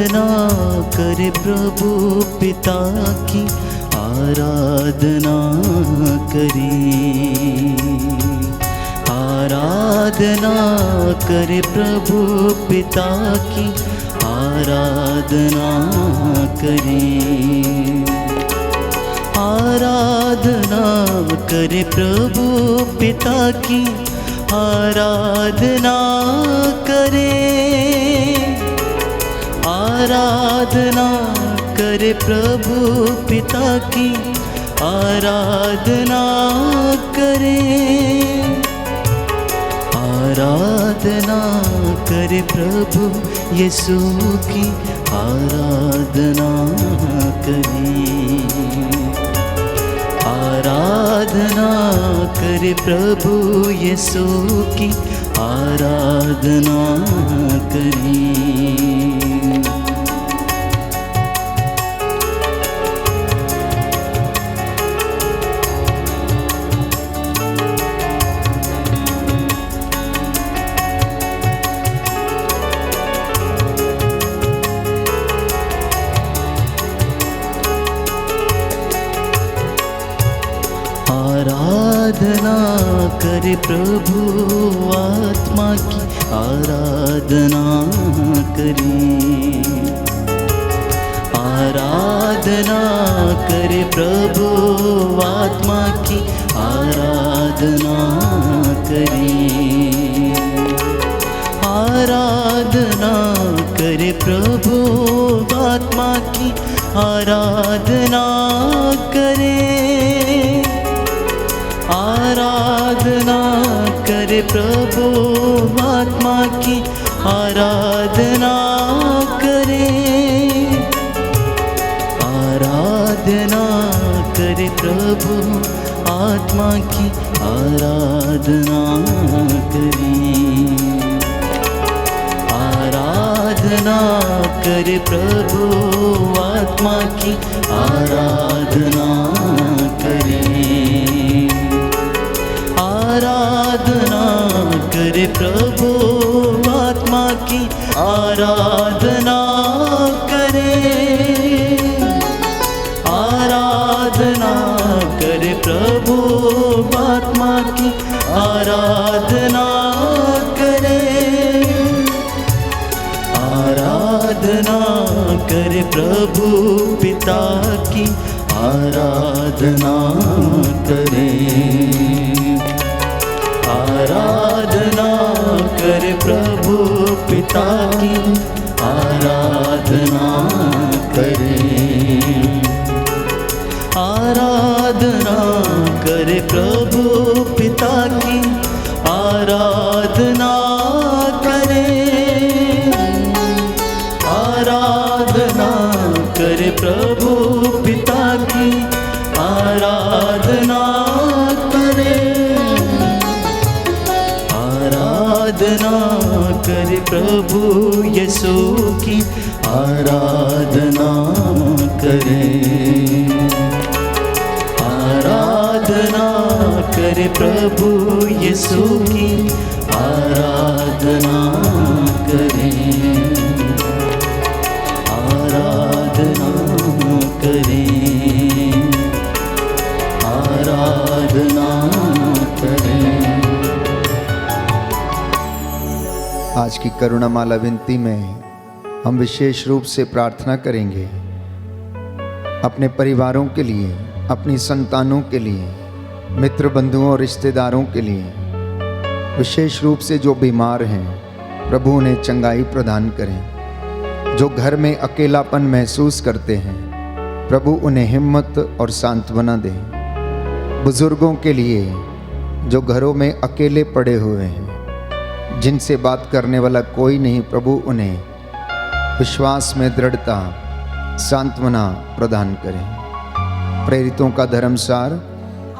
आराधना करे प्रभु पिता की, आराधना करें। आराधना करे प्रभु पिता की, आराधना करें। आराधना करे प्रभु पिता की, आराधना करें। आराधना करे प्रभु पिता की, आराधना करें। आराधना करे प्रभु यीशु की, आराधना करें। आराधना करे प्रभु यीशु की, आराधना करें। आराधना करे प्रभु आत्मा की, आराधना करें। आराधना करे प्रभु आत्मा की, आराधना करें। आराधना करे प्रभु आत्मा की, आराधना करें। आराधना करे प्रभु आत्मा की, आराधना करें। आराधना करे प्रभु आत्मा की, आराधना करें। आराधना करे प्रभु आत्मा की, आराधना करें। आराधना करे प्रभु आत्मा की, आराधना करें। आराधना करे प्रभु आत्मा की, आराधना करें। आराधना करे प्रभु पिता की, आराधना करें। आराधना करे प्रभु पिता की, आराधना करें। आराधना करे प्रभु पिता की, आराधना करें। आराधना करे प्रभु पिता की, आराधना करें। आराधना करे प्रभु यीशु की, आराधना करें। आराधना करे प्रभु यीशु की, आराधना करें। आराधना करें। आराधना करें। आज की करुणामाला विनती में हम विशेष रूप से प्रार्थना करेंगे अपने परिवारों के लिए, अपनी संतानों के लिए, मित्र बंधुओं और रिश्तेदारों के लिए। विशेष रूप से जो बीमार हैं, प्रभु उन्हें चंगाई प्रदान करें। जो घर में अकेलापन महसूस करते हैं, प्रभु उन्हें हिम्मत और सांत्वना दें। बुजुर्गों के लिए जो घरों में अकेले पड़े हुए हैं, जिनसे बात करने वाला कोई नहीं, प्रभु उन्हें विश्वास में दृढ़ता, सांत्वना प्रदान करें। प्रेरितों का धर्मसार,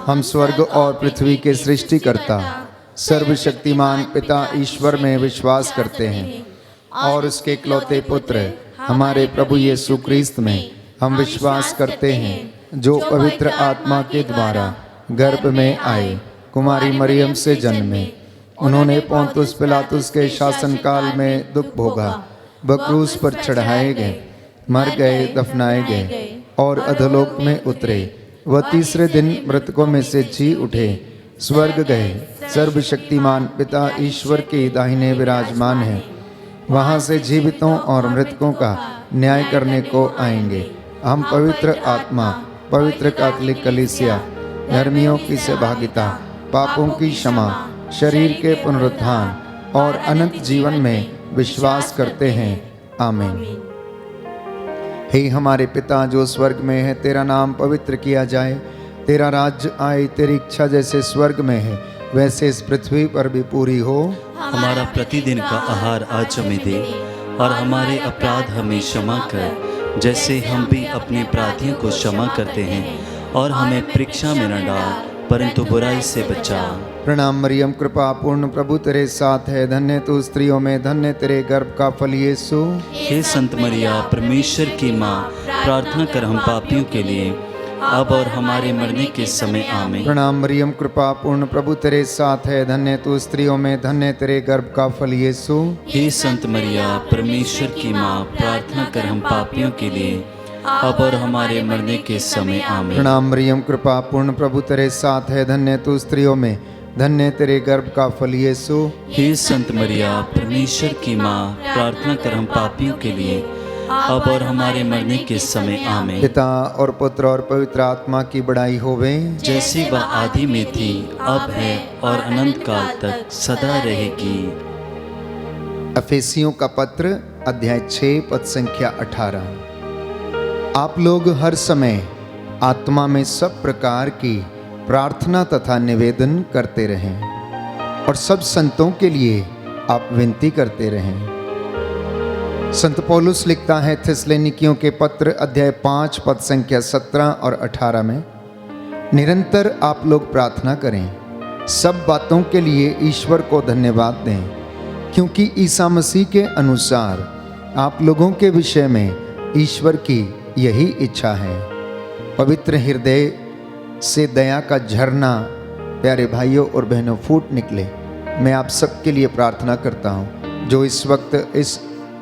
हम स्वर्ग और पृथ्वी के सृष्टिकर्ता सर्वशक्तिमान पिता ईश्वर में विश्वास करते हैं और उसके इकलौते पुत्र हमारे प्रभु यीशु क्रिस्त में हम विश्वास करते हैं, जो पवित्र आत्मा के द्वारा गर्भ में आए, कुमारी मरियम से जन्मे। उन्होंने पोंतुस पिलातुस के शासनकाल में दुख भोगा, वह क्रूस पर चढ़ाए गए, मर गए, दफनाए गए और अधोलोक में उतरे। वह तीसरे दिन मृतकों में से जी उठे, स्वर्ग गए, सर्वशक्तिमान पिता ईश्वर के दाहिने विराजमान है। वहाँ से जीवितों और मृतकों का न्याय करने को आएंगे। हम पवित्र आत्मा, पवित्र कैथोलिक कलीसिया, धर्मियों की सहभागिता, पापों की क्षमा, शरीर के पुनरुत्थान और अनंत जीवन में विश्वास करते हैं। आमीन। हे हमारे पिता जो स्वर्ग में है, तेरा नाम पवित्र किया जाए, तेरा राज्य आए, तेरी इच्छा जैसे स्वर्ग में है वैसे इस पृथ्वी पर भी पूरी हो। हमारा प्रतिदिन का आहार आज हमें दे और हमारे अपराध हमें क्षमा कर, जैसे हम भी अपने अपराधियों को क्षमा करते हैं, और हमें परीक्षा में न डाल परंतु बुराई से बचा। प्रणाम मरियम, कृपा पूर्ण, प्रभु तेरे साथ है, धन्य तू स्त्रियों में, धन्य तेरे गर्भ का फल यीशु। हे संत मरिया, परमेश्वर की माँ, प्रार्थना कर हम पापियों के लिए अब और हमारे मरने के समय आमीन। प्रणाम मरियम, कृपा पूर्ण, प्रभु तेरे साथ है, धन्य तू स्त्रियों में, धन्य तेरे गर्भ का फल यीशु। हे संत मरिया, परमेश्वर की माँ, प्रार्थना कर हम पापियों के लिए अब और हमारे मरने के समय आमीन। प्रणाम मरियम, कृपा पूर्ण, प्रभु तेरे साथ है, धन्य तू स्त्रियों में, धन्य तेरे गर्भ का फल यीशु। हे संत मरिया, परमेश्वर की माँ, प्रार्थना कर हम पापियों के लिए अब और हमारे मरने के समय आमीन। पिता और पुत्र और पवित्र आत्मा की बड़ाई होवे, जैसी वह आदि में थी, अब है और अनंत काल तक सदा रहेगी। अफेसियों का पत्र अध्याय 6 पद संख्या 18। आप लोग हर समय आत्मा में सब प्रकार की प्रार्थना तथा निवेदन करते रहें और सब संतों के लिए आप विनती करते रहें। संत पौलुस लिखता है थिस्सलुनीकियों के पत्र अध्याय 5 पद संख्या 17 और 18 में, निरंतर आप लोग प्रार्थना करें, सब बातों के लिए ईश्वर को धन्यवाद दें, क्योंकि ईसा मसीह के अनुसार आप लोगों के विषय में ईश्वर की यही इच्छा है। पवित्र हृदय से दया का झरना प्यारे भाइयों और बहनों फूट निकले। मैं आप सबके लिए प्रार्थना करता हूँ जो इस वक्त इस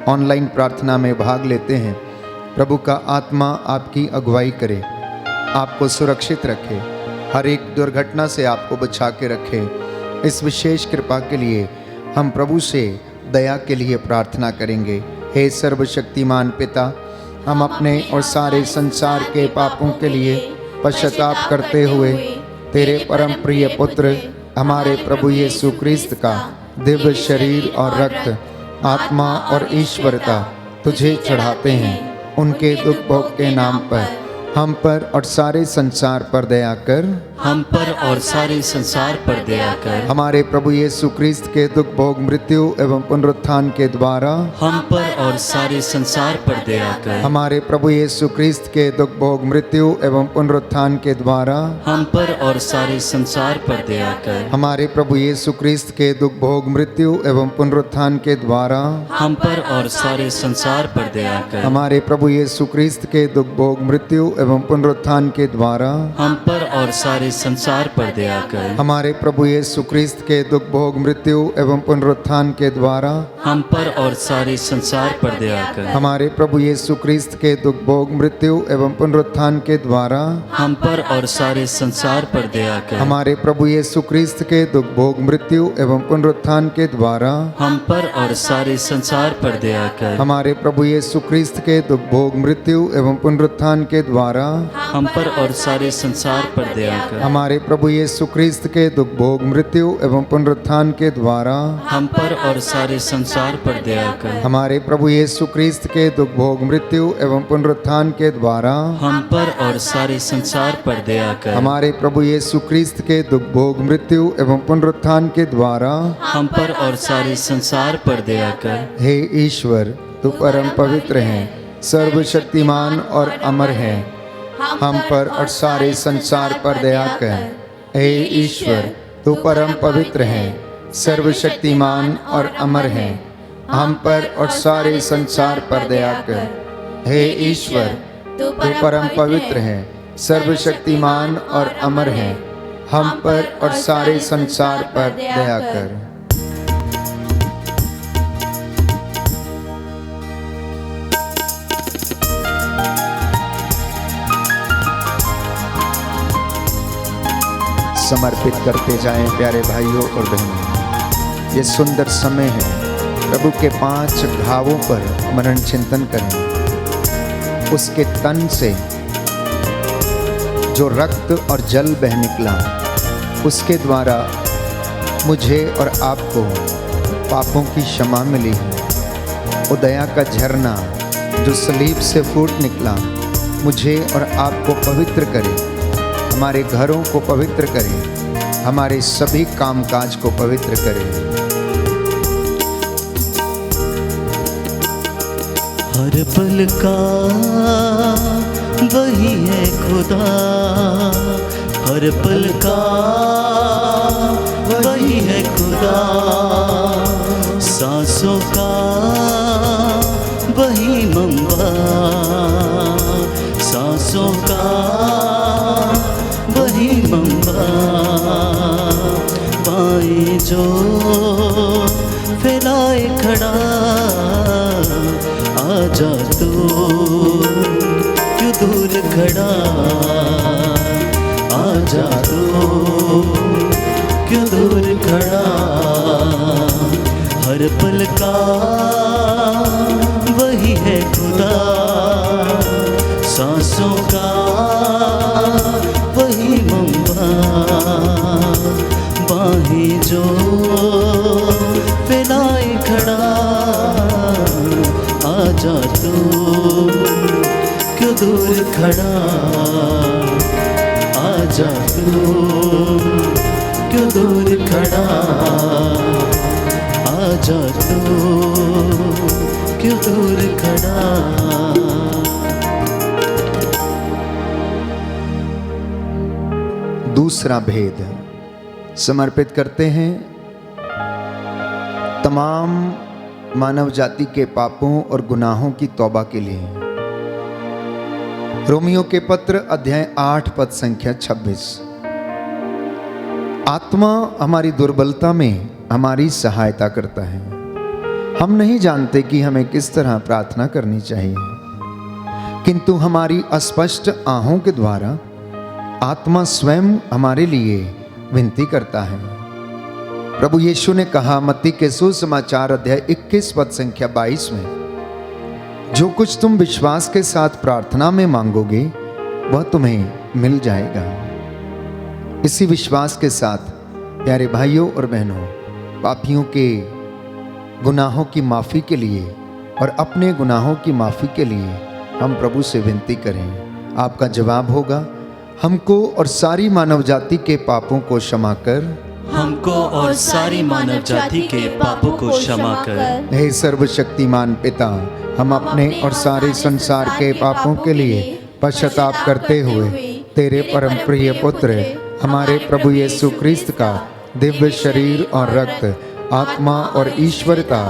ऑनलाइन प्रार्थना में भाग लेते हैं। प्रभु का आत्मा आपकी अगुवाई करे, आपको सुरक्षित रखे, हर एक दुर्घटना से आपको बचा के रखे। इस विशेष कृपा के लिए हम प्रभु से दया के लिए प्रार्थना करेंगे। हे सर्वशक्तिमान पिता, हम अपने और सारे संसार के पापों के लिए पश्चाताप करते हुए तेरे परम प्रिय पुत्र हमारे प्रभु यीशु क्रिस्त का दिव्य शरीर और रक्त, आत्मा और ईश्वरता तुझे चढ़ाते हैं। उनके दुख भोग के नाम पर हम पर और सारे संसार पर दया कर। हम पर और सारे संसार पर दया कर। हमारे प्रभु यीशु क्रिस्त के दुख भोग मृत्यु एवं पुनरुत्थान के द्वारा हम पर और सारे संसार पर दया कर। हमारे प्रभु यीशु क्रिस्त के दुख भोग मृत्यु एवं पुनरुत्थान के द्वारा हम पर और सारे संसार पर दया कर। हमारे प्रभु यीशु क्रिस्त के दुख भोग मृत्यु एवं पुनरुत्थान के द्वारा हम पर और सारे संसार पर दया कर। हमारे प्रभु यीशु क्रिस्त के दुख भोग मृत्यु एवं पुनरुत्थान के द्वारा हम पर और सारे संसार पर दया कर। हमारे प्रभु यीशु क्रिस्त के दुख भोग मृत्यु एवं पुनरुत्थान के द्वारा हम पर और सारे संसार पर दया कर। हमारे प्रभु यीशु क्रिस्त के दुख भोग मृत्यु एवं पुनरुत्थान के द्वारा हम पर और सारे संसार पर दया कर। हमारे प्रभु यीशु क्रिस्त के दुख भोग मृत्यु एवं पुनरुत्थान के द्वारा हम पर और सारे संसार पर दया कर। हमारे प्रभु यीशु क्रिस्त के दुख भोग मृत्यु एवं पुनरुत्थान के द्वारा हम पर और सारे संसार पर दया कर। हमारे प्रभु यीशु क्रिस्त के दुख भोग मृत्यु एवं पुनरुत्थान के द्वारा हम पर और सारे संसार पर दया कर। हमारे प्रभु यीशु क्रिस्त के दुख भोग मृत्यु एवं पुनरुत्थान के द्वारा हम पर और सारे संसार पर दया कर। हमारे प्रभु यीशु क्रिस्त के दुख भोग मृत्यु एवं पुनरुत्थान के द्वारा हम पर और सारे संसार पर दया कर। हे ईश्वर, तू परम पवित्र है, सर्वशक्तिमान और अमर है, हम पर और सारे संसार पर दया कर। हे ईश्वर, तू परम पवित्र है, सर्वशक्तिमान और अमर है, हम पर और सारे संसार पर दया कर। हे ईश्वर, तू परम पवित्र है, सर्वशक्तिमान और अमर है, हम पर और सारे संसार पर दया कर। समर्पित करते जाएं प्यारे भाइयों और बहनों। ये सुंदर समय है, प्रभु के 5 घावों पर मनन चिंतन करें। उसके तन से जो रक्त और जल बह निकला, उसके द्वारा मुझे और आपको पापों की क्षमा मिली है। वो दया का झरना जो सलीब से फूट निकला, मुझे और आपको पवित्र करे, हमारे घरों को पवित्र करे, हमारे सभी कामकाज को पवित्र करे। हर पल का वही है खुदा, हर पल का वही है खुदा, सांसों का वही मंबा, सांसों का वही मंबा, बाएं जो फैलाए खड़ा, आजा तू क्यों दूर खड़ा, आजा तू क्यों दूर खड़ा, हर पल का वही है खुदा, सांसों का वही मंबा, बाहें जो फैलाए खड़ा, आजा तू क्यों दूर खड़ा, आजा तू क्यों दूर खड़ा, आजा तू क्यों दूर खड़ा। दूसरा भेद समर्पित करते हैं तमाम मानव जाति के पापों और गुनाहों की तौबा के लिए। रोमियो के पत्र अध्याय 8 पद संख्या 26। आत्मा हमारी दुर्बलता में हमारी सहायता करता है। हम नहीं जानते कि हमें किस तरह प्रार्थना करनी चाहिए, किंतु हमारी अस्पष्ट आहों के द्वारा आत्मा स्वयं हमारे लिए विनती करता है। प्रभु यीशु ने कहा मत्ती के सुसमाचार अध्याय 21 पद संख्या 22 में, जो कुछ तुम विश्वास के साथ प्रार्थना में मांगोगे वह तुम्हें मिल जाएगा। इसी विश्वास के साथ प्यारे भाइयों और बहनों, पापियों के गुनाहों की माफ़ी के लिए और अपने गुनाहों की माफ़ी के लिए हम प्रभु से विनती करें। आपका जवाब होगा, हमको और सारी मानव जाति के पापों को क्षमा कर, हमको और सारी मानव जाति के पापों को क्षमा कर। हे सर्वशक्तिमान पिता, हम अपने और सारे संसार के पापों के लिए पश्चाताप करते हुए तेरे परम प्रिय पुत्र हमारे प्रभु यीशु क्रिस्त का दिव्य शरीर और रक्त, आत्मा और ईश्वरता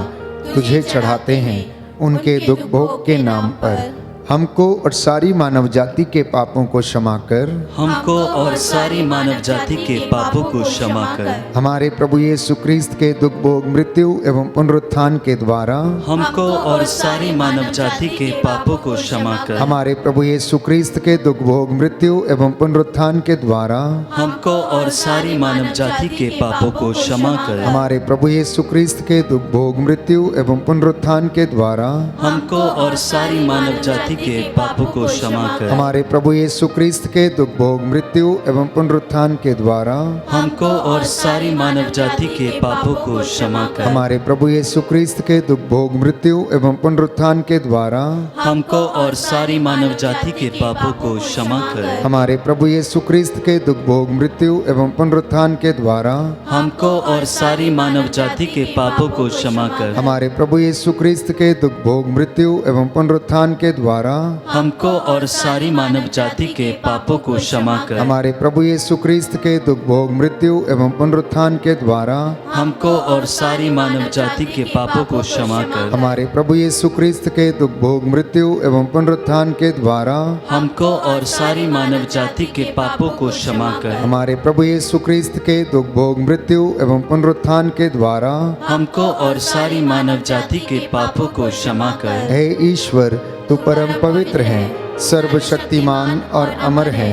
तुझे चढ़ाते हैं। उनके दुख भोग के नाम पर हमको और सारी मानव जाति के पापों को क्षमा कर, हमको और सारी मानव जाति के पापों को क्षमा कर। हमारे प्रभु यीशु क्रिस्त के दुख भोग मृत्यु एवं पुनरुत्थान के द्वारा हमको और सारी मानव जाति के पापों को क्षमा कर। हमारे प्रभु यीशु क्रिस्त के दुख भोग मृत्यु एवं पुनरुत्थान के द्वारा हमको और सारी मानव जाति के पापों को क्षमा कर। हमारे प्रभु यीशु क्रिस्त के दुख भोग मृत्यु एवं पुनरुत्थान के द्वारा हमको और सारी मानव जाति के पापों को क्षमा कर। हमारे प्रभु यीशु क्रिस्त के दुख भोग मृत्यु एवं पुनरुत्थान के द्वारा हमको और सारी मानव जाति के पापों को क्षमा कर। हमारे प्रभु यीशु क्रिस्त के दुख भोग मृत्यु एवं पुनरुत्थान के द्वारा हमको और सारी मानव जाति के पापों को क्षमा कर। हमारे प्रभु यीशु क्रिस्त के दुख भोग मृत्यु एवं पुनरुत्थान के द्वारा हमको और सारी मानव जाति के पापों को क्षमा कर। हमारे प्रभु यीशु क्रिस्त के दुख भोग मृत्यु एवं पुनरुत्थान के द्वारा हमको और सारी मानव जाति के पापों को क्षमा कर। हमारे प्रभु यीशु क्रिस्त के दुख भोग मृत्यु एवं पुनरुत्थान के द्वारा हमको और सारी मानव जाति के पापों को क्षमा कर। हमारे प्रभु यीशु क्रिस्त के दुख भोग मृत्यु एवं पुनरुत्थान के द्वारा हमको और सारी मानव जाति के पापों को क्षमा कर। हमारे प्रभु यीशु क्रिस्त के दुख भोग मृत्यु एवं पुनरुत्थान के द्वारा हमको और सारी मानव जाति के पापों को क्षमा कर। हे ईश्वर, तू परम पवित्र है, सर्वशक्तिमान और अमर है।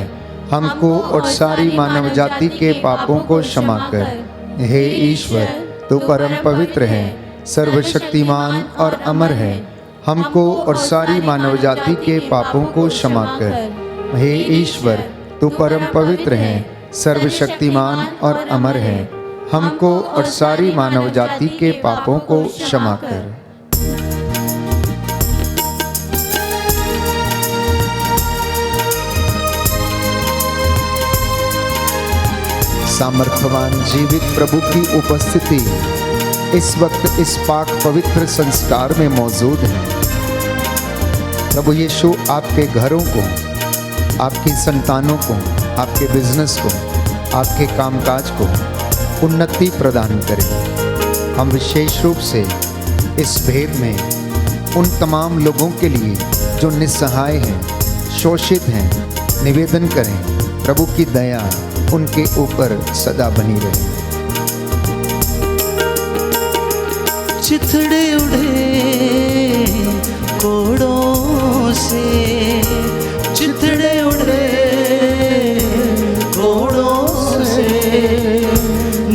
हमको और सारी मानव जाति के पापों को क्षमा कर। हे ईश्वर, तू परम पवित्र है, सर्वशक्तिमान और अमर है, हमको और सारी मानव जाति के पापों को क्षमा कर। हे ईश्वर, तू परम पवित्र है, सर्वशक्तिमान और अमर है, हमको और सारी मानव जाति के पापों को क्षमा कर। सामर्थ्यवान जीवित प्रभु की उपस्थिति इस वक्त इस पाक पवित्र संस्कार में मौजूद है। प्रभु यीशु आपके घरों को, आपकी संतानों को, आपके बिजनेस को, आपके कामकाज को उन्नति प्रदान करें। हम विशेष रूप से इस भेद में उन तमाम लोगों के लिए जो निस्सहाय हैं, शोषित हैं, निवेदन करें प्रभु की दया उनके ऊपर सदा बनी रहे। चिथड़े उड़े कोड़ों से, चिथड़े उड़े कोड़ों से,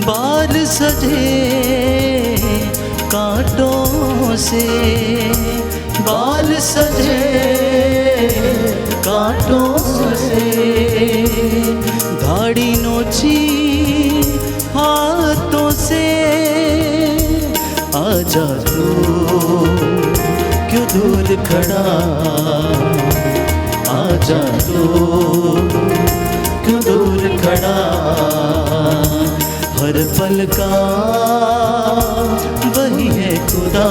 बाल सजे कांटों से, बाल सजे कांटों से, दाढ़ी नोची हाथों से, आजा तू क्यों दूर खड़ा, आजा तू क्यों दूर खड़ा, हर पल का वही है खुदा,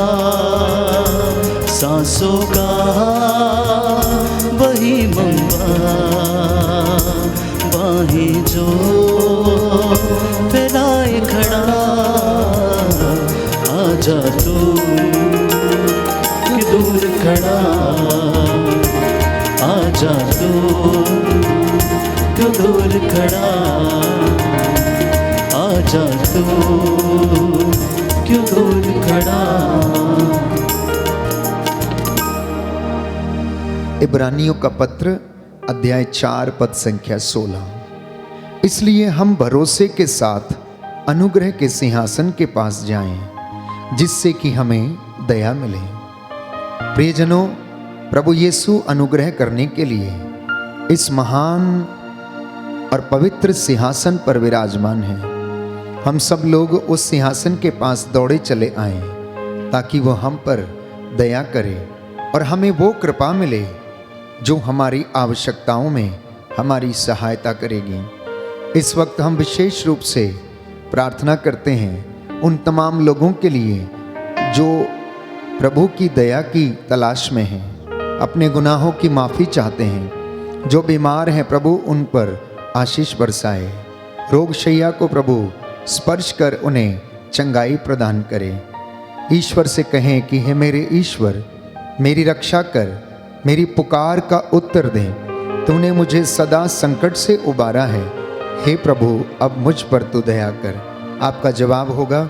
सांसों का वही मंबा, बाहें जो फैलाए खड़ा, आजा तू कि दूर खड़ा, आजा तू क्यों दूर खड़ा, आजा तू क्यों दूर खड़ा। इब्रानियों का पत्र अध्याय 4 पद संख्या 16। इसलिए हम भरोसे के साथ अनुग्रह के सिंहासन के पास जाएं, जिससे कि हमें दया मिले। प्रियजनों, प्रभु यीशु अनुग्रह करने के लिए इस महान और पवित्र सिंहासन पर विराजमान है। हम सब लोग उस सिंहासन के पास दौड़े चले आए ताकि वह हम पर दया करे और हमें वो कृपा मिले जो हमारी आवश्यकताओं में हमारी सहायता करेगी। इस वक्त हम विशेष रूप से प्रार्थना करते हैं उन तमाम लोगों के लिए जो प्रभु की दया की तलाश में हैं, अपने गुनाहों की माफ़ी चाहते हैं, जो बीमार हैं प्रभु उन पर आशीष बरसाए, रोगशैया को प्रभु स्पर्श कर उन्हें चंगाई प्रदान करे। ईश्वर से कहें कि हे मेरे ईश्वर, मेरी रक्षा कर, मेरी पुकार का उत्तर दे, तूने मुझे सदा संकट से उबारा है, हे प्रभु अब मुझ पर तू दया कर। आपका जवाब होगा,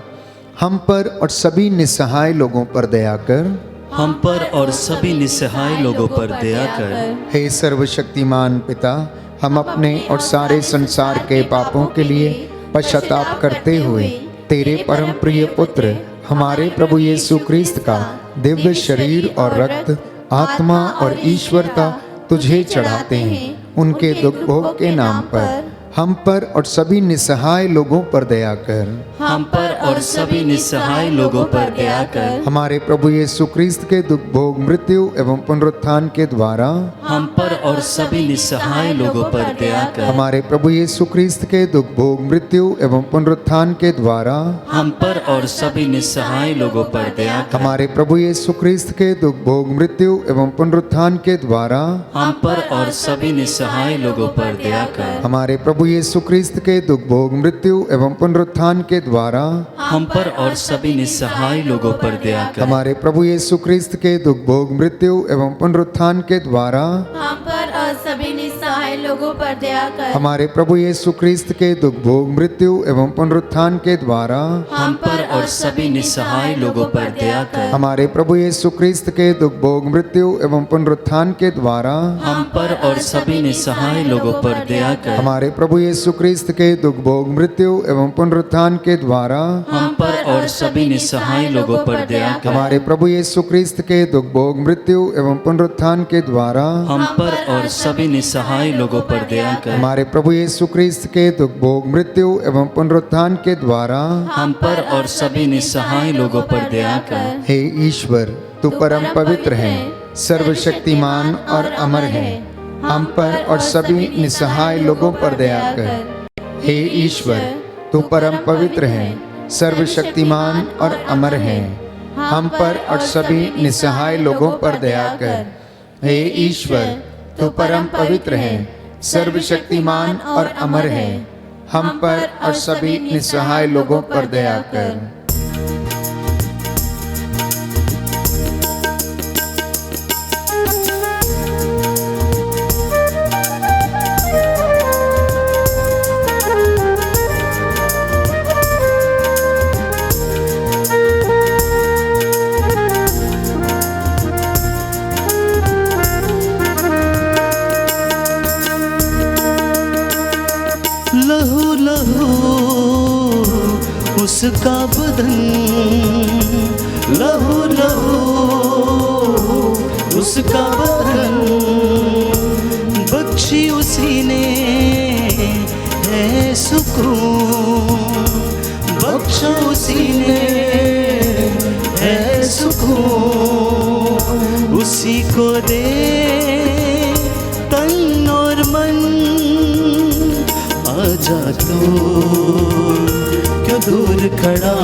हम पर और सभी निस्सहाय लोगों पर दया कर, हम पर और सभी निस्सहाय लोगों पर दया कर। हे सर्वशक्तिमान पिता, हम अपने और सारे संसार के पापों के लिए पश्चाताप करते हुए तेरे परम प्रिय पुत्र हमारे प्रभु यीशु क्रिस्त का दिव्य शरीर और रक्त, आत्मा और ईश्वरता तुझे चढ़ाते हैं। उनके दुख भोग के नाम पर हम पर और सभी निस्सहाय लोगों पर दया कर, हम पर और सभी निस्सहाय लोगों पर दया कर। हमारे प्रभु यीशु क्रिस्त के दुख भोग, मृत्यु एवं पुनरुत्थान के द्वारा हम पर और सभी निस्सहाय लोगों पर दया कर। हमारे प्रभु यीशु क्रिस्त के दुख भोग, मृत्यु एवं पुनरुत्थान के द्वारा हम पर और सभी निस्सहाय लोगों पर दया कर। हमारे प्रभु यीशु क्रिस्त के दुख भोग, मृत्यु एवं पुनरुत्थान के द्वारा हम पर और सभी निस्सहाय लोगों पर दया कर। हमारे प्रभु यीशु क्रिस्त के दुख भोग, मृत्यु एवं पुनरुत्थान के द्वारा हम पर और सभी निस्सहाय लोगों पर दया कर। हमारे प्रभु यीशु क्रिस्त के दुख भोग, मृत्यु एवं पुनरुत्थान के द्वारा हम पर और सभी निस्सहाय निसहाय लोगों पर दया कर। हमारे प्रभु यीशु क्रिस्त के दुख भोग मृत्यु एवं पुनरुत्थान के द्वारा हम पर और सभी निसहाय लोगों पर दया कर। हमारे प्रभु यीशु क्रिस्त के दुख भोग मृत्यु एवं पुनरुत्थान के द्वारा हम पर और सभी निसहाय लोगों पर दया कर। हमारे प्रभु यीशु क्रिस्त के दुख भोग मृत्यु एवं पुनरुत्थान के द्वारा हम पर और सभी निसहाय लोगों पर दया कर। हमारे प्रभु यीशु क्रिस्त के दुख भोग मृत्यु एवं पुनरुत्थान के द्वारा हम पर और सभी निसहाय लोगों पर दया कर। हमारे प्रभु यीशु क्रिस्त के दुख भोग मृत्यु एवं पुनरुत्थान के द्वारा हम पर और सभी निसहाय लोगों पर दया कर। हे ईश्वर, तू परम पवित्र है, सर्वशक्तिमान और अमर है, हम पर और सभी निसहाय लोगों पर दया कर। हे ईश्वर, तू परम पवित्र है, सर्वशक्तिमान और अमर है, हम पर और सभी निसहाय लोगों पर दया कर। हे ईश्वर, तू परम पवित्र है, सर्वशक्तिमान और अमर है, हम पर और सभी निसहाय लोगों पर दया कर। लहू लहू उसका बदन, लहू लहू उसका बदन, बख्शी उसी ने है सुकून, बख्शा उसी ने है सुकून, उसी को दे तन और मन। आजा तो क्यों दूर खड़ा,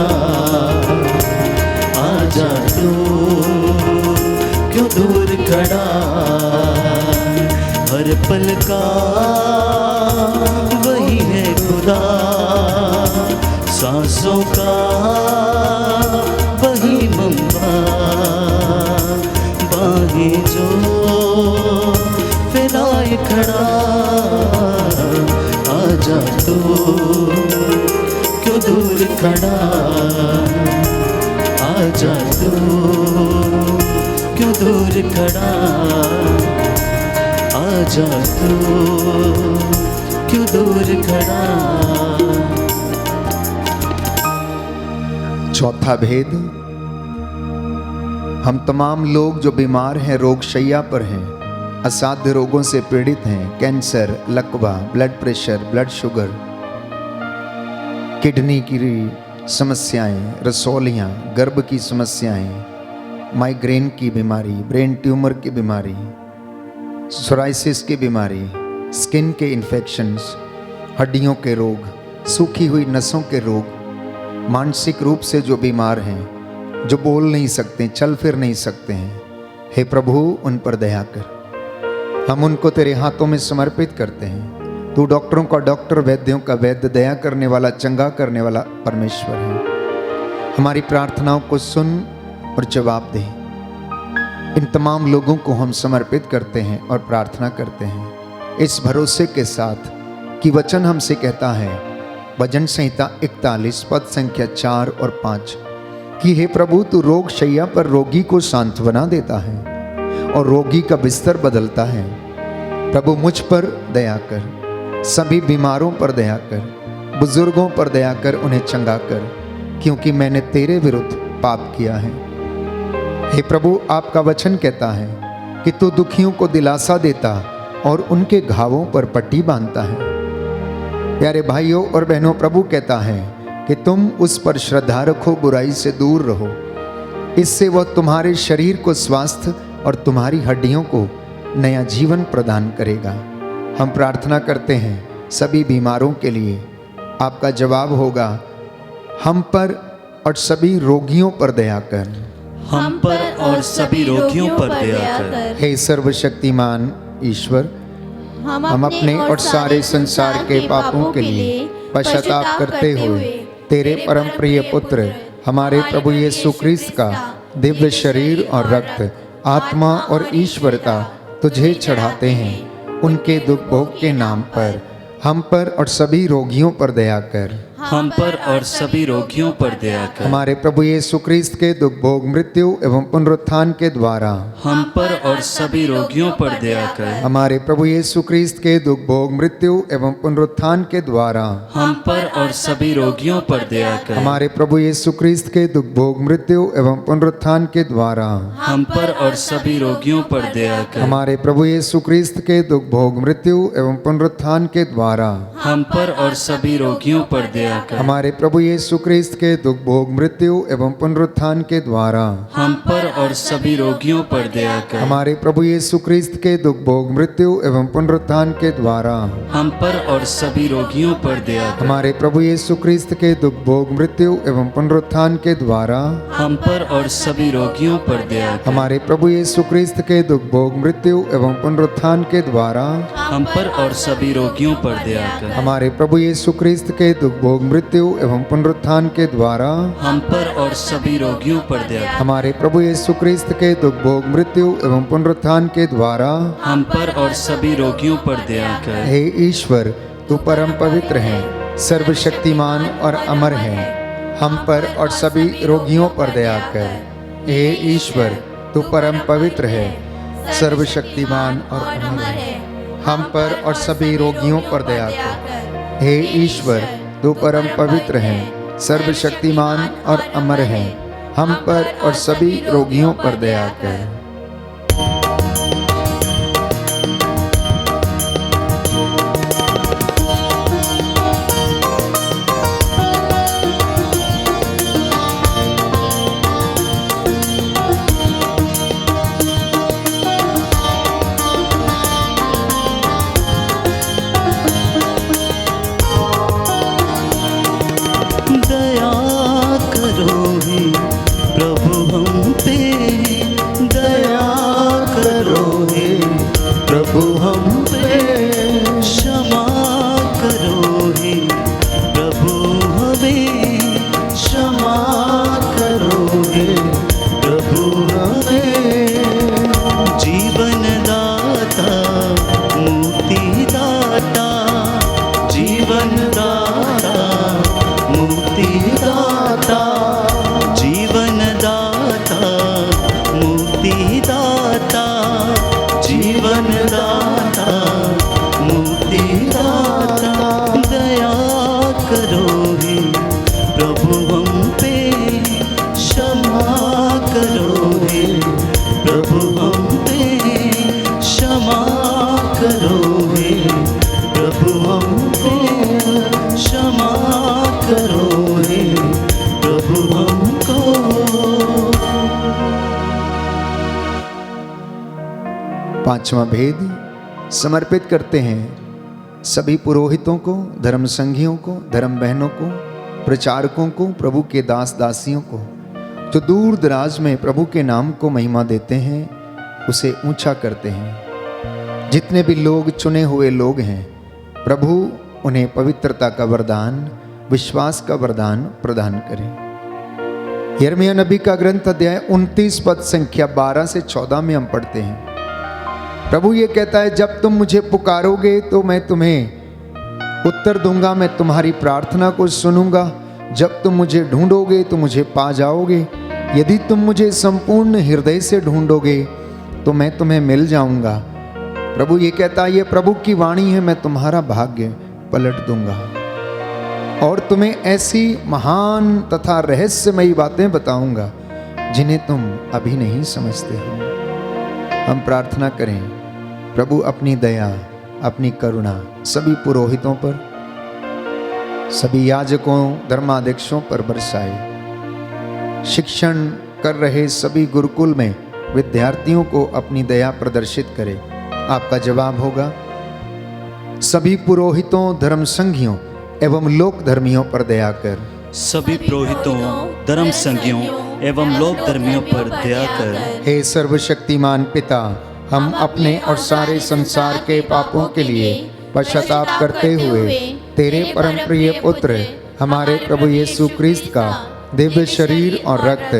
आजा तो क्यों दूर खड़ा, हर पल का वही है खुदा, सांसों का वही मम्मा, बाहें जो फैलाए खड़ा। आजा तो क्यों दूर खड़ा, आजा तो क्यों दूर खड़ा, आजा तो क्यों दूर खड़ा। चौथा भेद, हम तमाम लोग जो बीमार हैं, रोग शैया पर हैं, असाध्य रोगों से पीड़ित हैं, कैंसर, लकवा, blood pressure, blood sugar, kidney की समस्याएं, रसौलियाँ, गर्भ की समस्याएं, माइग्रेन की बीमारी, ब्रेन ट्यूमर की बीमारी, सोराइसिस की बीमारी, स्किन के इन्फेक्शंस, हड्डियों के रोग, सूखी हुई नसों के रोग, मानसिक रूप से जो बीमार हैं, जो बोल नहीं सकते, चल फिर नहीं सकते हैं, हे प्रभु उन पर दया कर। हम उनको तेरे हाथों में समर्पित करते हैं। तू डॉक्टरों का डॉक्टर, वैद्यों का वैद्य, दया करने वाला, चंगा करने वाला परमेश्वर है। हमारी प्रार्थनाओं को सुन और जवाब दे। इन तमाम लोगों को हम समर्पित करते हैं और प्रार्थना करते हैं इस भरोसे के साथ कि वचन हमसे कहता है, भजन संहिता 41 पद संख्या 4 और 5, कि हे प्रभु तू रोग शैया पर रोगी को सांत्वना देता है और रोगी का बिस्तर बदलता है। प्रभु मुझ पर दया कर, सभी बीमारों पर दया कर, बुजुर्गों पर दया कर, उन्हें चंगा कर, क्योंकि मैंने तेरे विरुद्ध पाप किया है। हे प्रभु आपका वचन कहता है कि तू दुखियों को दिलासा देता और उनके घावों पर पट्टी बांधता है। प्यारे भाइयों और बहनों, प्रभु कहता है कि तुम उस पर श्रद्धा रखो, बुराई से दूर रहो, इससे वह तुम्हारे शरीर को स्वास्थ्य और तुम्हारी हड्डियों को नया जीवन प्रदान करेगा। हम प्रार्थना करते हैं सभी बीमारों के लिए, आपका जवाब होगा, हम पर और सभी रोगियों पर दया कर, हम पर और सभी रोगियों पर दया कर। हे सर्वशक्तिमान ईश्वर, हम अपने और सारे संसार के पापों के लिए पश्चाताप करते हुए तेरे परम प्रिय पुत्र हमारे प्रभु यीशु क्रिस्त का दिव्य शरीर और रक्त, आत्मा और ईश्वरता तुझे चढ़ाते हैं उनके दुख भोग के नाम पर हम पर और सभी रोगियों पर दया कर। हम पर और सभी रोगियों पर दया कर। हमारे प्रभु यीशु क्रिस्त के दुख भोग मृत्यु एवं पुनरुत्थान के द्वारा हम पर और सभी रोगियों पर दया कर। हमारे प्रभु यीशु क्रिस्त के दुख भोग मृत्यु एवं पुनरुत्थान के द्वारा हम पर और सभी रोगियों पर दया कर। हमारे प्रभु यीशु क्रिस्त के दुख भोग मृत्यु एवं पुनरुत्थान के द्वारा हम पर और सभी रोगियों पर दया कर। हमारे प्रभु यीशु क्रिस्त के दुख भोग मृत्यु एवं पुनरुत्थान के द्वारा हम पर और सभी रोगियों पर दया कर। हमारे प्रभु यीशु क्रिस्त के दुख भोग मृत्यु एवं पुनरुत्थान के द्वारा हम पर और सभी रोगियों पर दया कर। हमारे प्रभु यीशु क्रिस्त के दुख भोग मृत्यु एवं पुनरुत्थान के द्वारा हम पर और सभी रोगियों पर दया कर। हमारे प्रभु यीशु क्रिस्त के दुख भोग मृत्यु एवं पुनरुत्थान के द्वारा हम पर और सभी रोगियों पर दया कर। हमारे प्रभु यीशु क्रिस्त के दुख भोग मृत्यु एवं पुनरुत्थान के द्वारा हम पर और सभी रोगियों पर दया कर। हमारे प्रभु यीशु क्रिस्त के दुख भोग मृत्यु एवं पुनरुत्थान के द्वारा हम पर और सभी रोगियों पर दया कर। हमारे प्रभु यीशु क्रिस्त के दुख भोग मृत्यु एवं पुनरुत्थान के द्वारा हम पर और सभी रोगियों पर दया कर। हे ईश्वर, तू परम पवित्र है, सर्वशक्तिमान और अमर है, हम पर और सभी रोगियों पर दया कर। हे ईश्वर, तू परम पवित्र है, सर्वशक्तिमान और अमर है, हम पर और सभी रोगियों पर दया कर। हे ईश्वर, तू परम पवित्र है, सर्वशक्तिमान और अमर है, हम पर और सभी रोगियों पर दया कर। प्रभु हम पे क्षमा करो हे प्रभु हमें क्षमा करो हे प्रभु हमें जीवन दाता मुक्ति दाता जीवन दाता मुक्ति दाता जीवन दाता मुक्ति दाता जीवन दाता मुक्ति दाता दया करो हे प्रभु हम पे क्षमा करो हे प्रभु हम पे क्षमा करो हे प्रभु हम पे क्षमा करो हे प्रभु हमको। पांचवा भेद समर्पित करते हैं सभी पुरोहितों को, धर्म संघियों को, धर्म बहनों को, प्रचारकों को, प्रभु के दास दासियों को जो दूर दराज में प्रभु के नाम को महिमा देते हैं, उसे ऊंचा करते हैं। जितने भी लोग चुने हुए लोग हैं, प्रभु उन्हें पवित्रता का वरदान, विश्वास का वरदान प्रदान करें। यिर्मयाह नबी का ग्रंथ अध्याय 29 पद संख्या 12 से 14 में हम पढ़ते हैं। प्रभु ये कहता है, जब तुम मुझे पुकारोगे तो मैं तुम्हें उत्तर दूंगा, मैं तुम्हारी प्रार्थना को सुनूंगा। जब तुम मुझे ढूंढोगे तो मुझे पा जाओगे। यदि तुम मुझे संपूर्ण हृदय से ढूंढोगे तो मैं तुम्हें मिल जाऊंगा। प्रभु ये कहता है, ये प्रभु की वाणी है, मैं तुम्हारा भाग्य पलट दूंगा और तुम्हें ऐसी महान तथा रहस्यमयी बातें बताऊंगा जिन्हें तुम अभी नहीं समझते हो। हम प्रार्थना करें, प्रभु अपनी दया, अपनी करुणा सभी पुरोहितों पर, सभी याजकों, धर्माध्यक्षों पर बरसाए। शिक्षण कर रहे सभी गुरुकुल में विद्यार्थियों को अपनी दया प्रदर्शित करे। आपका जवाब होगा, सभी पुरोहितों, धर्म संघियों एवं लोक धर्मियों पर दया कर। सभी पुरोहितों, धर्म संघियों एवं लोक धर्मियों पर दया कर। हे सर्वशक्तिमान पिता, हम अपने और सारे संसार के पापों के लिए पश्चाताप करते हुए तेरे परम प्रिय पुत्र हमारे प्रभु यीशु क्रिस्त का दिव्य शरीर और रक्त,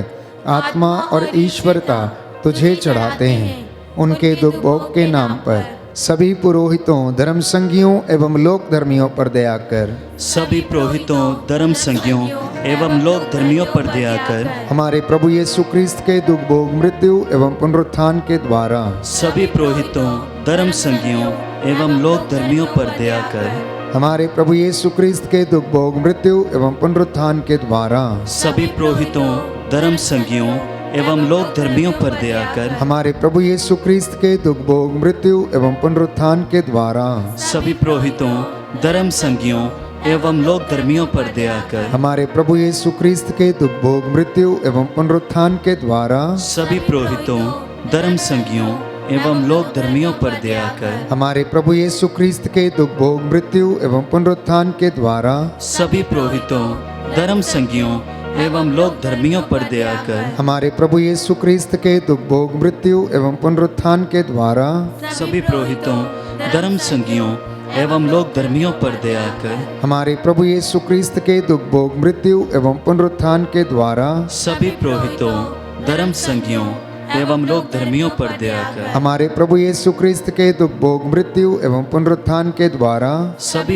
आत्मा और ईश्वरता तुझे चढ़ाते हैं। उनके दुख भोग के नाम पर सभी पुरोहितों, धर्म संगियों एवं लोक धर्मियों पर दया कर। सभी पुरोहितों, धर्म संगियों एवं लोक धर्मियों पर दया कर। हमारे प्रभु यीशु क्रिस्त के दुख भोग मृत्यु एवं पुनरुत्थान के द्वारा सभी पुरोहितों, धर्म संगियों एवं लोक धर्मियों पर दया कर। हमारे प्रभु यीशु क्रिस्त के दुख भोग मृत्यु एवं पुनरुत्थान के द्वारा सभी पुरोहितों, धर्म संगियों एवं लोक धर्मियों पर दया कर। हमारे प्रभु यीशु क्रिस्त के दुख भोग मृत्यु एवं पुनरुत्थान के द्वारा सभी पुरोहितों, धर्म संगियों एवं लोक धर्मियों पर दया कर। हमारे प्रभु यीशु क्रिस्त के दुख भोग मृत्यु एवं पुनरुत्थान के द्वारा सभी पुरोहितों, धर्म संगियों एवं लोक धर्मियों पर दया कर। हमारे प्रभु यीशु क्रिस्त के दुख भोग मृत्यु एवं पुनरुत्थान के द्वारा सभी पुरोहितों, धर्म संगियों एवं लोक धर्मियों पर दया कर। हमारे प्रभु यीशु क्रिस्त के दुख भोग मृत्यु एवं पुनरुत्थान के द्वारा सभी पुरोहितों, धर्म संगियों एवं लोक धर्मियों पर दया कर। हमारे प्रभु यीशु क्रिस्त के दुख भोग मृत्यु एवं पुनरुत्थान के द्वारा सभी पुरोहितों, धर्म संगियों एवं लोक धर्मियों पर दया कर। हमारे प्रभु यीशु क्रिस्त के दुख भोग मृत्यु एवं पुनरुत्थान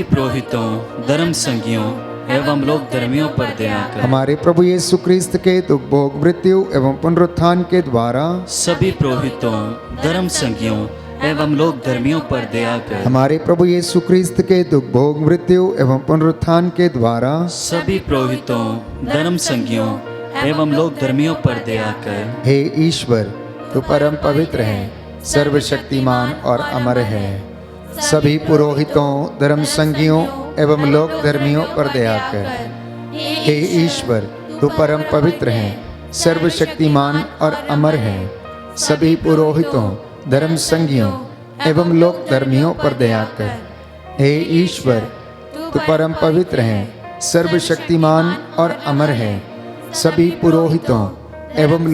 के द्वारा सभी पुरोहितों, धर्म संगियों एवं लोक धर्मियों पर दया कर। हमारे प्रभु यीशु क्रिस्त के दुख भोग मृत्यु एवं पुनरुत्थान के द्वारा सभी पुरोहितों, धर्म संगियों एवं लोक धर्मियों पर दया कर। हमारे प्रभु यीशु क्रिस्त के दुख भोग मृत्यु एवं पुनरुत्थान के द्वारा सभी पुरोहितों, धर्म संगियों एवं लोक धर्मियों पर दया कर। हे ईश्वर, तू परम पवित्र है, सर्वशक्तिमान और अमर है। सभी पुरोहितों, धर्म संगियों एवं लोक धर्मियों पर दया कर। हे ईश्वर, तू परम पवित्र है, सर्वशक्तिमान और अमर है। सभी पुरोहितों, धर्म संगियों एवं लोक धर्मियों पर दया कर। हे ईश्वर, तू परम पवित्र है, सर्वशक्तिमान और अमर है। सभी पुरोहितों एवं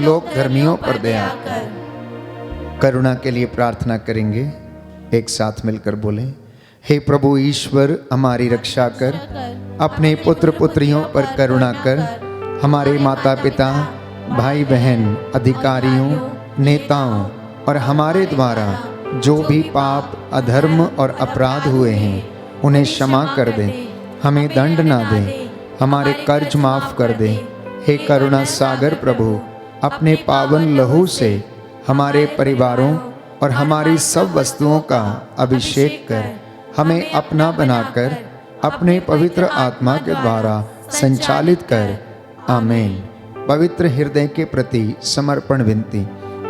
लोक धर्मियों पर दया कर। करुणा के लिए प्रार्थना करेंगे, एक साथ मिलकर बोलें। हे प्रभु ईश्वर, हमारी रक्षा कर, अपने पुत्र पुत्रियों पर करुणा कर। हमारे माता पिता, भाई बहन, अधिकारियों, नेताओं और हमारे द्वारा जो भी पाप, अधर्म और अपराध हुए हैं उन्हें क्षमा कर दे, हमें दंड ना दे, हमारे कर्ज माफ कर दे। हे करुणा सागर प्रभु, अपने पावन लहू से हमारे परिवारों और हमारी सब वस्तुओं का अभिषेक कर, हमें अपना बनाकर अपने पवित्र आत्मा के द्वारा संचालित कर। आमीन। पवित्र हृदय के प्रति समर्पण विनती।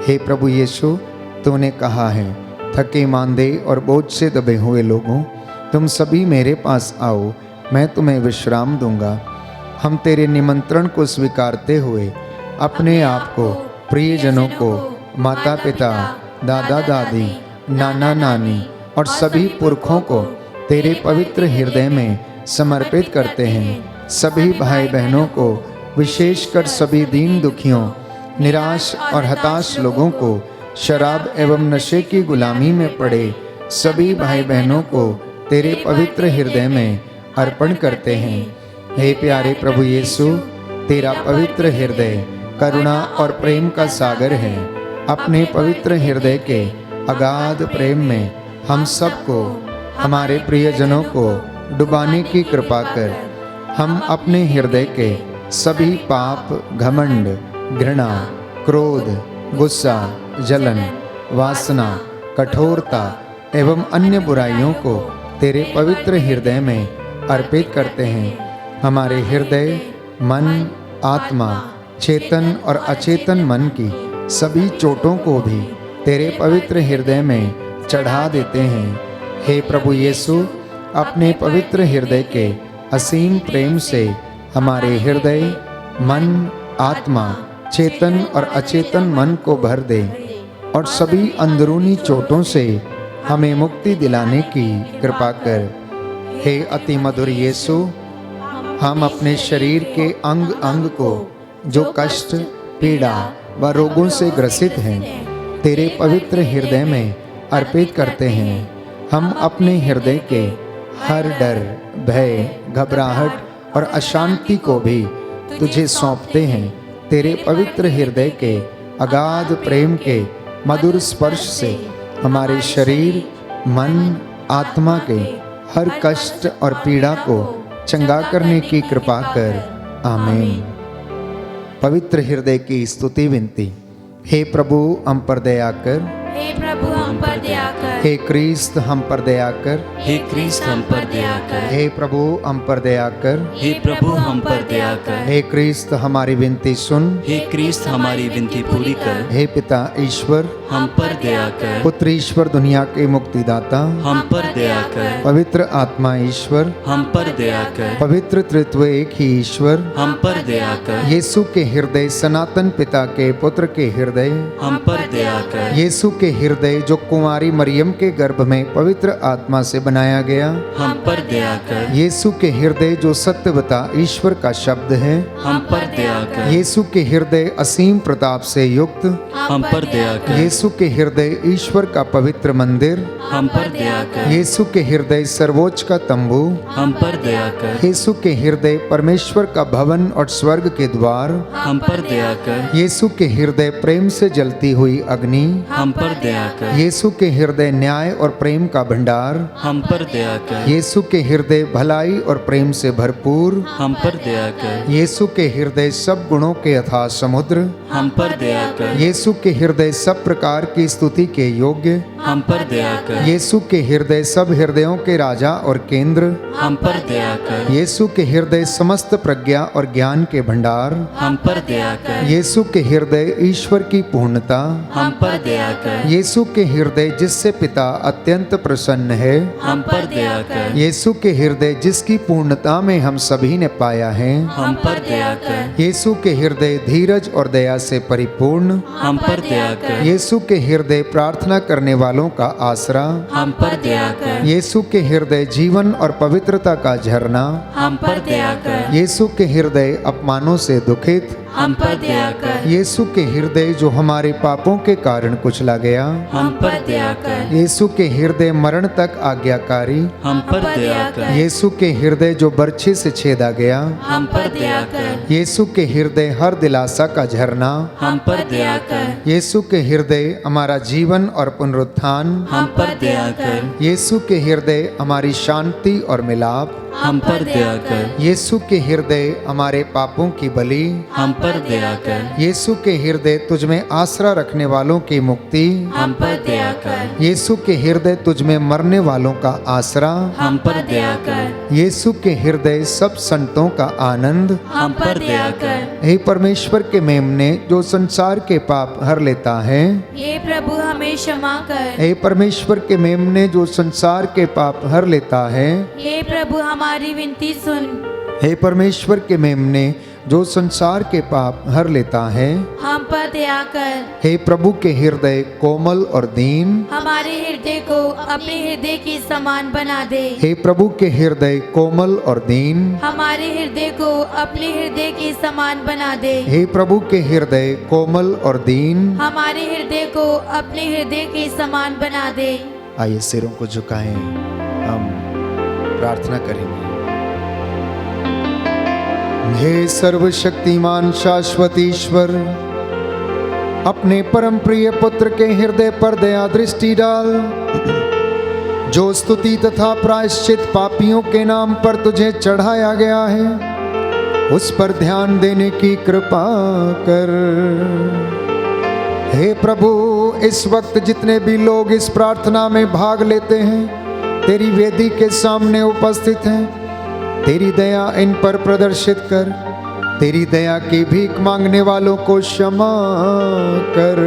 हे प्रभु यीशु, तूने कहा है, थके मांदे और बोझ से दबे हुए लोगों, तुम सभी मेरे पास आओ, मैं तुम्हें विश्राम दूंगा। हम तेरे निमंत्रण को स्वीकारते हुए अपने आप को, प्रियजनों को, माता पिता, दादा दादी, नाना नानी और सभी पुरखों को तेरे पवित्र हृदय में समर्पित करते हैं। सभी भाई बहनों को, विशेषकर सभी दीन दुखियों, निराश और हताश लोगों को, शराब एवं नशे की गुलामी में पड़े सभी भाई बहनों को तेरे पवित्र हृदय में अर्पण करते हैं। हे प्यारे प्रभु यीशु, तेरा पवित्र हृदय करुणा और प्रेम का सागर है। अपने पवित्र हृदय के अगाध प्रेम में हम सबको, हमारे प्रियजनों को डुबाने की कृपा कर। हम अपने हृदय के सभी पाप, घमंड, घृणा, क्रोध, गुस्सा, जलन, वासना, कठोरता एवं अन्य बुराइयों को तेरे पवित्र हृदय में अर्पित करते हैं। हमारे हृदय, मन, आत्मा, चेतन और अचेतन मन की सभी चोटों को भी तेरे पवित्र हृदय में चढ़ा देते हैं। हे प्रभु यीशु, अपने पवित्र हृदय के असीम प्रेम से हमारे हृदय, मन, आत्मा, चेतन और अचेतन मन को भर दे और सभी अंदरूनी चोटों से हमें मुक्ति दिलाने की कृपा कर। हे अति मधुर यीशु, हम अपने शरीर के अंग अंग को जो कष्ट, पीड़ा व रोगों से ग्रसित हैं, तेरे पवित्र हृदय में अर्पित करते हैं। हम अपने हृदय के हर डर, भय, घबराहट और अशांति को भी तुझे सौंपते हैं। तेरे पवित्र हृदय के अगाध प्रेम के मधुर स्पर्श से हमारे शरीर, मन, आत्मा के हर कष्ट और पीड़ा को चंगा करने की कृपा कर। आमीन। पवित्र हृदय की स्तुति विनती। हे प्रभु हम पर दया कर, हे प्रभु हम पर दया कर, हे क्रिस्त हम पर दया कर, हे क्रिस्त हम पर दया कर, हे प्रभु हम पर दया कर, हे प्रभु हम पर दया कर, हे क्रिस्त हमारी विनती सुन, हे क्रिस्त हमारी विनती पूरी कर, हे पिता ईश्वर हम पर दया कर, पुत्र ईश्वर दुनिया के मुक्तिदाता, हम पर दया कर, पवित्र आत्मा ईश्वर, हम पर दया कर, पवित्र त्रित्व एक ही ईश्वर, हम पर दया कर, यीशु के हृदय, सनातन पिता के पुत्र के हृदय, हम पर दया कर, यीशु के हृदय जो कुंवारी मरियम के गर्भ में पवित्र आत्मा से बनाया गया, हम पर दया कर, यीशु के हृदय जो सत्यवता ईश्वर का शब्द है, हम पर दया कर, यीशु के हृदय असीम प्रताप से युक्त, हम पर दया कर, यीशु के हृदय ईश्वर का पवित्र मंदिर, हम पर दया कर, यीशु के हृदय सर्वोच्च का तंबू, हम पर दया कर, यीशु के हृदय परमेश्वर का भवन और स्वर्ग के द्वार, हम पर दया कर, यीशु के हृदय प्रेम से जलती हुई अग्नि, हम पर दया कर, यीशु के हृदय न्याय और प्रेम का भंडार, हम पर दया कर, यीशु के हृदय भलाई और प्रेम से भरपूर, हम पर दया कर, यीशु के हृदय सब गुणों के अथाह समुद्र, हम पर दया कर, यीशु के हृदय सब प्रकार की स्तुति के योग्य, हम पर दया कर, यीशु के हृदय सब हृदयों के राजा और केंद्र, हम पर दया कर, यीशु के हृदय समस्त प्रज्ञा और ज्ञान के भंडार, हम पर दया कर, यीशु के हृदय ईश्वर की पूर्णता, हम पर दया कर, यीशु के हृदय जिससे पिता अत्यंत प्रसन्न है, हम पर दया कर, यीशु के हृदय जिसकी पूर्णता में हम सभी ने पाया है, हम पर दया कर, यीशु के हृदय धीरज और दया से परिपूर्ण, हम पर दया कर, यीशु के हृदय प्रार्थना करने वालों का आसरा, हम पर दया कर, यीशु के हृदय जीवन और पवित्रता का झरना, हम पर दया कर, यीशु के हृदय अपमानों से दुखित, हम पर दया कर, यीशु के हृदय जो हमारे पापों के कारण कुचला गया, हम पर दया कर, यीशु के हृदय मरण तक आज्ञाकारी, हम पर दया कर, यीशु के हृदय जो बर्छी से छेदा गया, हम पर दया कर, यीशु के हृदय हर दिलासा का झरना, हम पर दया कर, यीशु के हृदय हमारा जीवन और पुनरुत्थान, हम पर दया कर, यीशु के हृदय हमारी शांति और मिलाप, हम पर दया कर, यीशु के हृदय हमारे पापों की बलि, हम पर दया कर, यीशु के हृदय तुझ में आसरा रखने वालों की मुक्ति, हम पर दया कर, यीशु के हृदय तुझ में मरने वालों का आसरा, हम पर दया कर, यीशु के हृदय सब संतों का आनंद, हम पर दया कर, हे परमेश्वर के मेमने जो संसार के पाप हर लेता है, हे प्रभु हमें क्षमा कर, हे परमेश्वर के मेमने जो संसार के पाप हर लेता है, हे प्रभु हमारी विनती सुन, हे परमेश्वर के मेमने जो संसार के पाप हर लेता है, हम पर दया कर, हे प्रभु के हृदय कोमल और दीन, हमारे हृदय को अपने हृदय के समान बना दे, हे प्रभु के हृदय कोमल और दीन, हमारे हृदय को अपने हृदय के समान बना दे, हे प्रभु के हृदय कोमल और दीन। हमारे हृदय को अपने हृदय के समान बना दे। आइए सिरों को झुकाएं, हम प्रार्थना करेंगे। हे सर्वशक्तिमान शाश्वत ईश्वर, अपने परम प्रिय पुत्र के हृदय पर दया दृष्टि डाल, जो स्तुति तथा प्रायश्चित पापियों के नाम पर तुझे चढ़ाया गया है, उस पर ध्यान देने की कृपा कर। हे प्रभु, इस वक्त जितने भी लोग इस प्रार्थना में भाग लेते हैं, तेरी वेदी के सामने उपस्थित हैं, तेरी दया इन पर प्रदर्शित कर। तेरी दया की भीख मांगने वालों को क्षमा कर।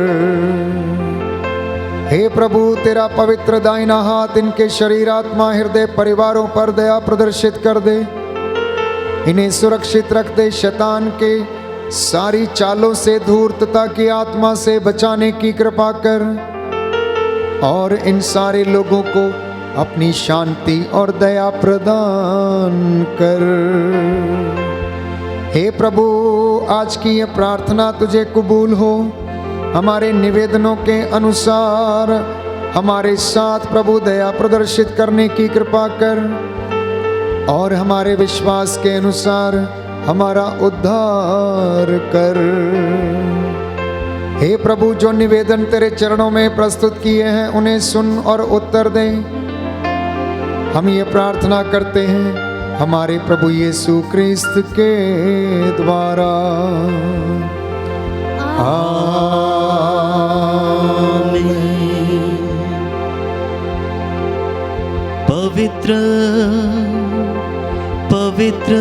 हे प्रभु, तेरा पवित्र दाहिना हाथ इनके शरीर, आत्मा, हृदय, परिवारों पर दया प्रदर्शित कर दे। इन्हें सुरक्षित रख दे, शैतान के सारी चालों से, धूर्तता की आत्मा से बचाने की कृपा कर, और इन सारे लोगों को अपनी शांति और दया प्रदान कर। हे प्रभु, आज की यह प्रार्थना तुझे कबूल हो। हमारे निवेदनों के अनुसार हमारे साथ प्रभु दया प्रदर्शित करने की कृपा कर, और हमारे विश्वास के अनुसार हमारा उद्धार कर। हे प्रभु, जो निवेदन तेरे चरणों में प्रस्तुत किए हैं उन्हें सुन और उत्तर दे। हम ये प्रार्थना करते हैं हमारे प्रभु यीशु क्रिस्त के द्वारा। आमीन। पवित्र पवित्र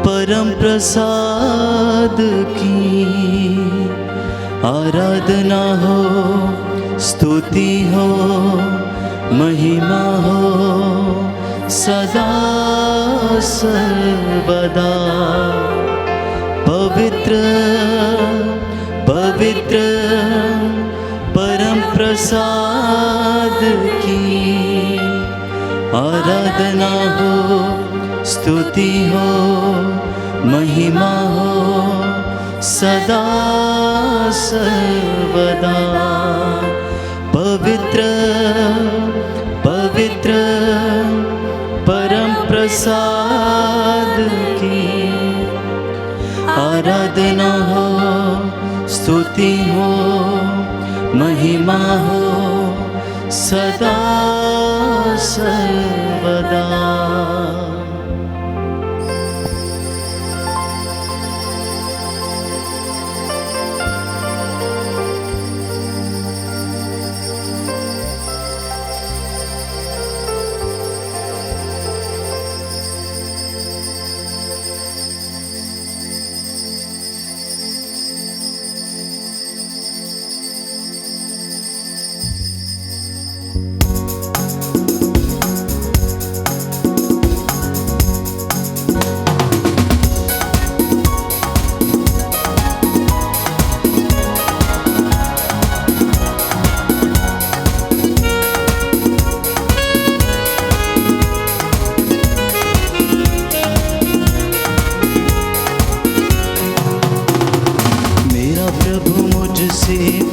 परम प्रसाद की आराधना हो, स्तुति हो, महिमा हो सदा सर्वदा। पवित्र पवित्र परम प्रसाद की आराधना हो, स्तुति हो, महिमा हो सदा सर्वदा। पवित्र पवित्र परम प्रसाद की आराधना हो, स्तुति हो, महिमा हो सदा सर्वदा।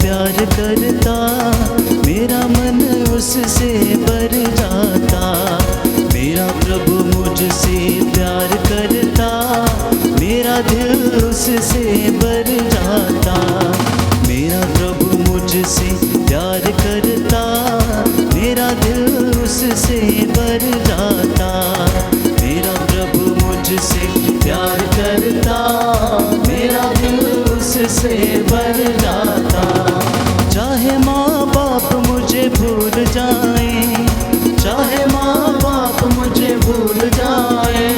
प्यार करता, मेरा मन उससे भर जाता। मेरा प्रभु मुझसे प्यार करता, मेरा दिल उससे भर जाता। मेरा प्रभु मुझसे प्यार करता, मेरा दिल उससे भर जाता। मेरा प्रभु मुझसे प्यार करता, मेरा दिल उससे भर जाता। चाहे माँ बाप मुझे भूल जाए, चाहे माँ बाप मुझे भूल जाए,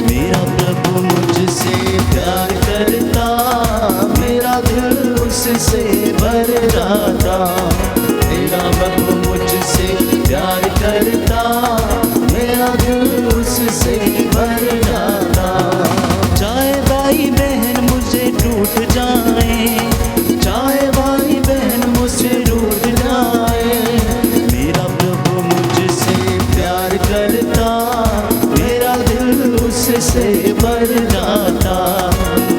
मेरा प्रभु मुझसे प्यार करता, मेरा दिल उससे भर जाता। मेरा प्रभु मुझसे प्यार करता, मेरा दिल उससे भर जाता। चाहे भाई बहन मुझे टूट जाए, चाहे भाई बहन मुझसे रूठ जाए, मेरा प्रभु मुझसे प्यार करता, मेरा दिल उससे भर जाता।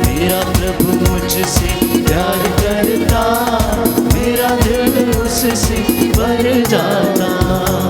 मेरा प्रभु मुझसे प्यार करता, मेरा दिल उससे भर जाता।